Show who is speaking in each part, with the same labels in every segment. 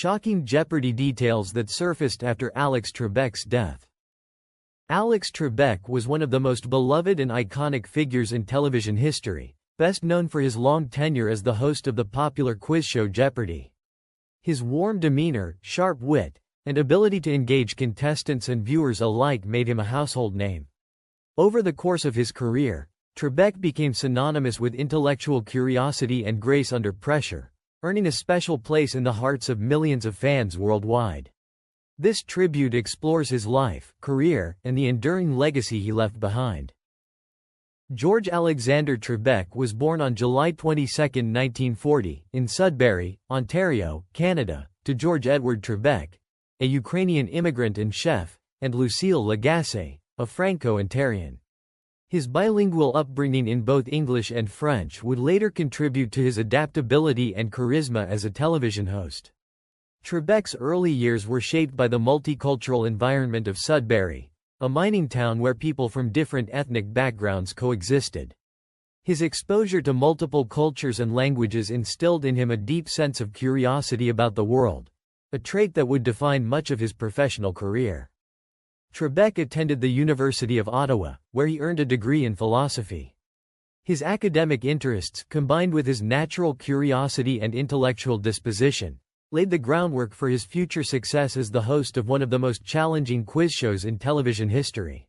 Speaker 1: Shocking Jeopardy details that surfaced after Alex Trebek's death. Alex Trebek was one of the most beloved and iconic figures in television history, best known for his long tenure as the host of the popular quiz show Jeopardy! His warm demeanor, sharp wit, and ability to engage contestants and viewers alike made him a household name. Over the course of his career, Trebek became synonymous with intellectual curiosity and grace under pressure, earning a special place in the hearts of millions of fans worldwide. This tribute explores his life, career, and the enduring legacy he left behind. George Alexander Trebek was born on July 22, 1940, in Sudbury, Ontario, Canada, to George Edward Trebek, a Ukrainian immigrant and chef, and Lucille Lagacé, a Franco-Ontarian. His bilingual upbringing in both English and French would later contribute to his adaptability and charisma as a television host. Trebek's early years were shaped by the multicultural environment of Sudbury, a mining town where people from different ethnic backgrounds coexisted. His exposure to multiple cultures and languages instilled in him a deep sense of curiosity about the world, a trait that would define much of his professional career. Trebek attended the University of Ottawa, where he earned a degree in philosophy. His academic interests, combined with his natural curiosity and intellectual disposition, laid the groundwork for his future success as the host of one of the most challenging quiz shows in television history.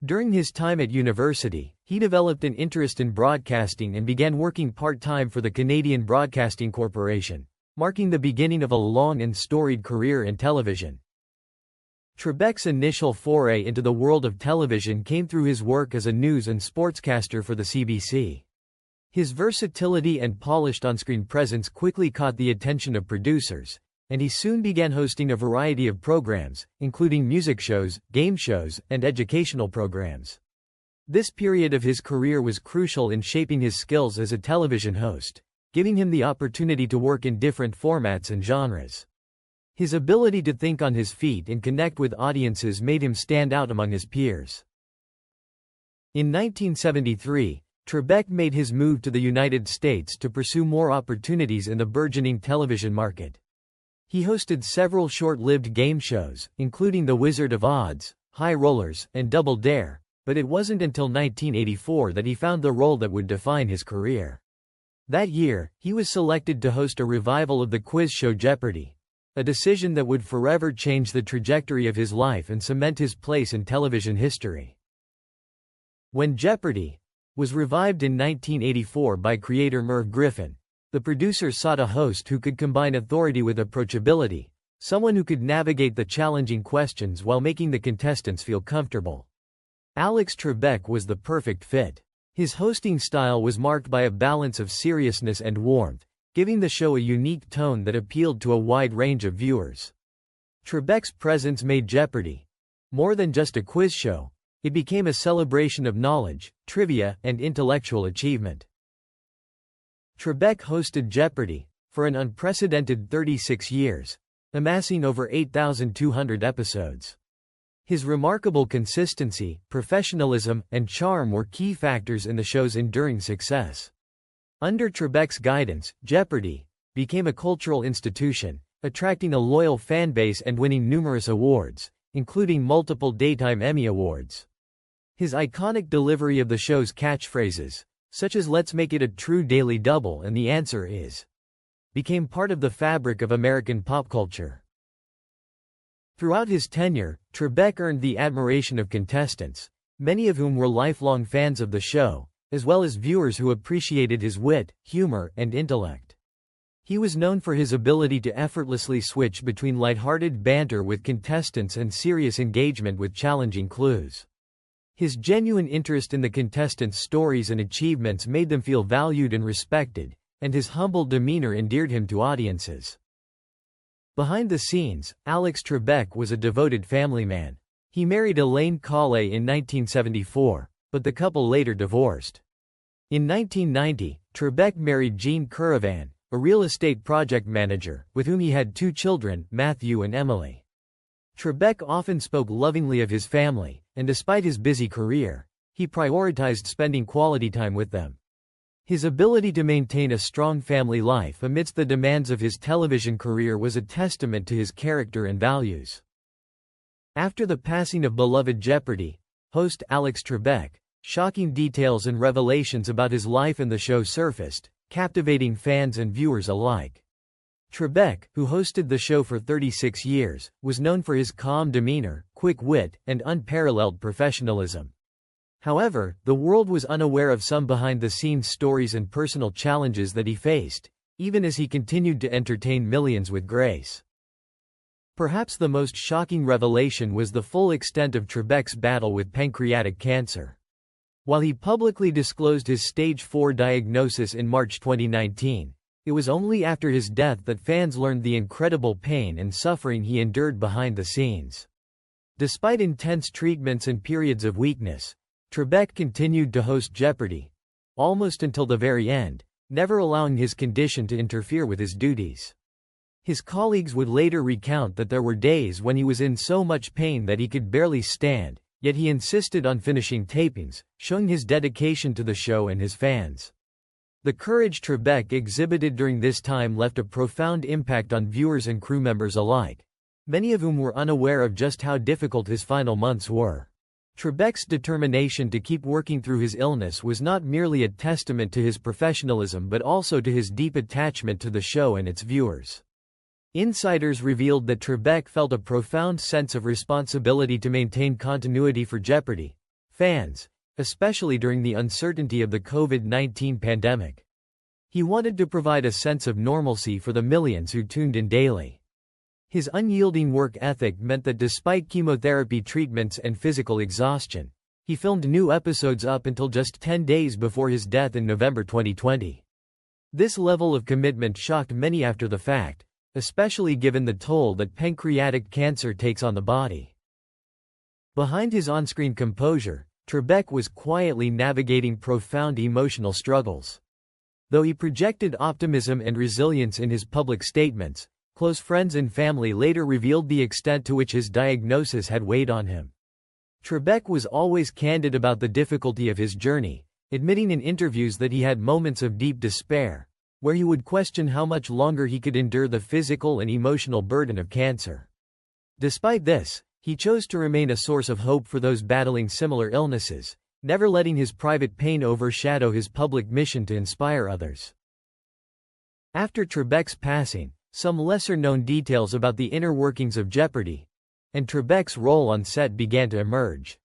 Speaker 1: During his time at university, he developed an interest in broadcasting and began working part-time for the Canadian Broadcasting Corporation, marking the beginning of a long and storied career in television. Trebek's initial foray into the world of television came through his work as a news and sportscaster for the CBC. His versatility and polished on-screen presence quickly caught the attention of producers, and he soon began hosting a variety of programs, including music shows, game shows, and educational programs. This period of his career was crucial in shaping his skills as a television host, giving him the opportunity to work in different formats and genres. His ability to think on his feet and connect with audiences made him stand out among his peers. In 1973, Trebek made his move to the United States to pursue more opportunities in the burgeoning television market. He hosted several short-lived game shows, including The Wizard of Oz, High Rollers, and Double Dare, but it wasn't until 1984 that he found the role that would define his career. That year, he was selected to host a revival of the quiz show Jeopardy! A decision that would forever change the trajectory of his life and cement his place in television history. When Jeopardy! Was revived in 1984 by creator Merv Griffin, the producers sought a host who could combine authority with approachability, someone who could navigate the challenging questions while making the contestants feel comfortable. Alex Trebek was the perfect fit. His hosting style was marked by a balance of seriousness and warmth, giving the show a unique tone that appealed to a wide range of viewers. Trebek's presence made Jeopardy! More than just a quiz show. It became a celebration of knowledge, trivia, and intellectual achievement. Trebek hosted Jeopardy! For an unprecedented 36 years, amassing over 8,200 episodes. His remarkable consistency, professionalism, and charm were key factors in the show's enduring success. Under Trebek's guidance, Jeopardy! Became a cultural institution, attracting a loyal fanbase and winning numerous awards, including multiple Daytime Emmy Awards. His iconic delivery of the show's catchphrases, such as "Let's make it a true daily double and the answer is," became part of the fabric of American pop culture. Throughout his tenure, Trebek earned the admiration of contestants, many of whom were lifelong fans of the show, as well as viewers who appreciated his wit, humor, and intellect. He was known for his ability to effortlessly switch between lighthearted banter with contestants and serious engagement with challenging clues. His genuine interest in the contestants' stories and achievements made them feel valued and respected, and his humble demeanor endeared him to audiences. Behind the scenes, Alex Trebek was a devoted family man. He married Elaine Cauley in 1974, but the couple later divorced. In 1990, Trebek married Jean Curavan, a real estate project manager, with whom he had 2 children, Matthew and Emily. Trebek often spoke lovingly of his family, and despite his busy career, he prioritized spending quality time with them. His ability to maintain a strong family life amidst the demands of his television career was a testament to his character and values. After the passing of beloved Jeopardy! Host Alex Trebek, shocking details and revelations about his life and the show surfaced, captivating fans and viewers alike. Trebek, who hosted the show for 36 years, was known for his calm demeanor, quick wit, and unparalleled professionalism. However, the world was unaware of some behind-the-scenes stories and personal challenges that he faced, even as he continued to entertain millions with grace. Perhaps the most shocking revelation was the full extent of Trebek's battle with pancreatic cancer. While he publicly disclosed his stage 4 diagnosis in March 2019, it was only after his death that fans learned the incredible pain and suffering he endured behind the scenes. Despite intense treatments and periods of weakness, Trebek continued to host Jeopardy! Almost until the very end, never allowing his condition to interfere with his duties. His colleagues would later recount that there were days when he was in so much pain that he could barely stand, yet he insisted on finishing tapings, showing his dedication to the show and his fans. The courage Trebek exhibited during this time left a profound impact on viewers and crew members alike, many of whom were unaware of just how difficult his final months were. Trebek's determination to keep working through his illness was not merely a testament to his professionalism but also to his deep attachment to the show and its viewers. Insiders revealed that Trebek felt a profound sense of responsibility to maintain continuity for Jeopardy! Fans, especially during the uncertainty of the COVID-19 pandemic. He wanted to provide a sense of normalcy for the millions who tuned in daily. His unyielding work ethic meant that despite chemotherapy treatments and physical exhaustion, he filmed new episodes up until just 10 days before his death in November 2020. This level of commitment shocked many after the fact, especially given the toll that pancreatic cancer takes on the body. Behind his on-screen composure, Trebek was quietly navigating profound emotional struggles. Though he projected optimism and resilience in his public statements, close friends and family later revealed the extent to which his diagnosis had weighed on him. Trebek was always candid about the difficulty of his journey, admitting in interviews that he had moments of deep despair, where he would question how much longer he could endure the physical and emotional burden of cancer. Despite this, he chose to remain a source of hope for those battling similar illnesses, never letting his private pain overshadow his public mission to inspire others. After Trebek's passing, some lesser-known details about the inner workings of Jeopardy! And Trebek's role on set began to emerge.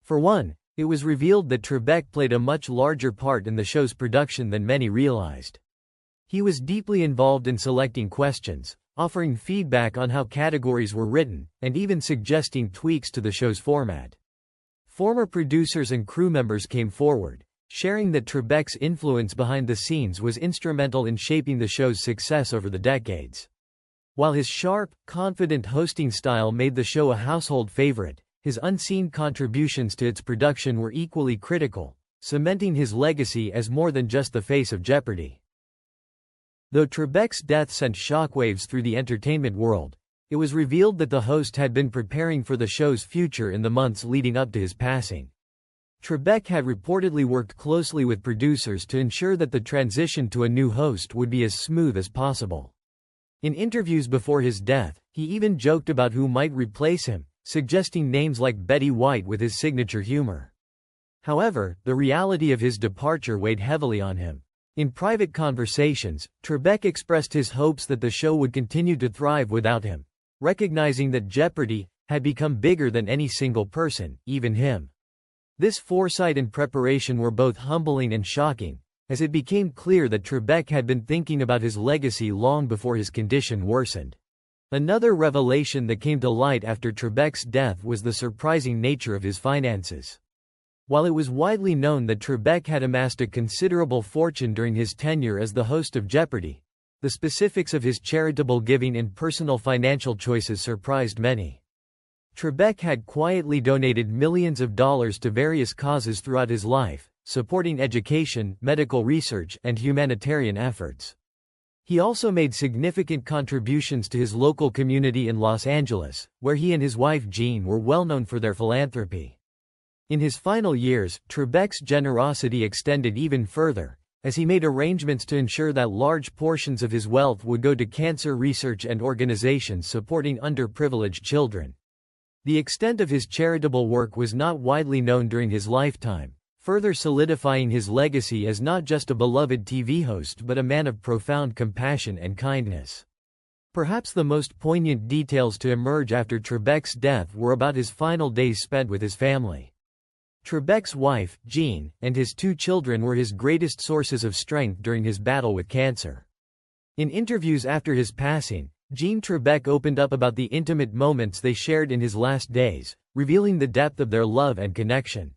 Speaker 1: For one, it was revealed that Trebek played a much larger part in the show's production than many realized. He was deeply involved in selecting questions, offering feedback on how categories were written, and even suggesting tweaks to the show's format. Former producers and crew members came forward, sharing that Trebek's influence behind the scenes was instrumental in shaping the show's success over the decades. While his sharp, confident hosting style made the show a household favorite, his unseen contributions to its production were equally critical, cementing his legacy as more than just the face of Jeopardy! Though Trebek's death sent shockwaves through the entertainment world, it was revealed that the host had been preparing for the show's future in the months leading up to his passing. Trebek had reportedly worked closely with producers to ensure that the transition to a new host would be as smooth as possible. In interviews before his death, he even joked about who might replace him, suggesting names like Betty White with his signature humor. However, the reality of his departure weighed heavily on him. In private conversations, Trebek expressed his hopes that the show would continue to thrive without him, recognizing that Jeopardy! Had become bigger than any single person, even him. This foresight and preparation were both humbling and shocking, as it became clear that Trebek had been thinking about his legacy long before his condition worsened. Another revelation that came to light after Trebek's death was the surprising nature of his finances. While it was widely known that Trebek had amassed a considerable fortune during his tenure as the host of Jeopardy! The specifics of his charitable giving and personal financial choices surprised many. Trebek had quietly donated millions of dollars to various causes throughout his life, supporting education, medical research, and humanitarian efforts. He also made significant contributions to his local community in Los Angeles, where he and his wife Jean were well known for their philanthropy. In his final years, Trebek's generosity extended even further, as he made arrangements to ensure that large portions of his wealth would go to cancer research and organizations supporting underprivileged children. The extent of his charitable work was not widely known during his lifetime, further solidifying his legacy as not just a beloved TV host but a man of profound compassion and kindness. Perhaps the most poignant details to emerge after Trebek's death were about his final days spent with his family. Trebek's wife, Jean, and his 2 children were his greatest sources of strength during his battle with cancer. In interviews after his passing, Jean Trebek opened up about the intimate moments they shared in his last days, revealing the depth of their love and connection.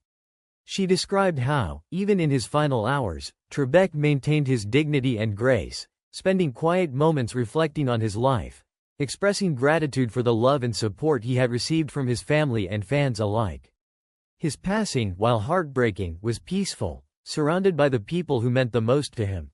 Speaker 1: She described how, even in his final hours, Trebek maintained his dignity and grace, spending quiet moments reflecting on his life, expressing gratitude for the love and support he had received from his family and fans alike. His passing, while heartbreaking, was peaceful, surrounded by the people who meant the most to him.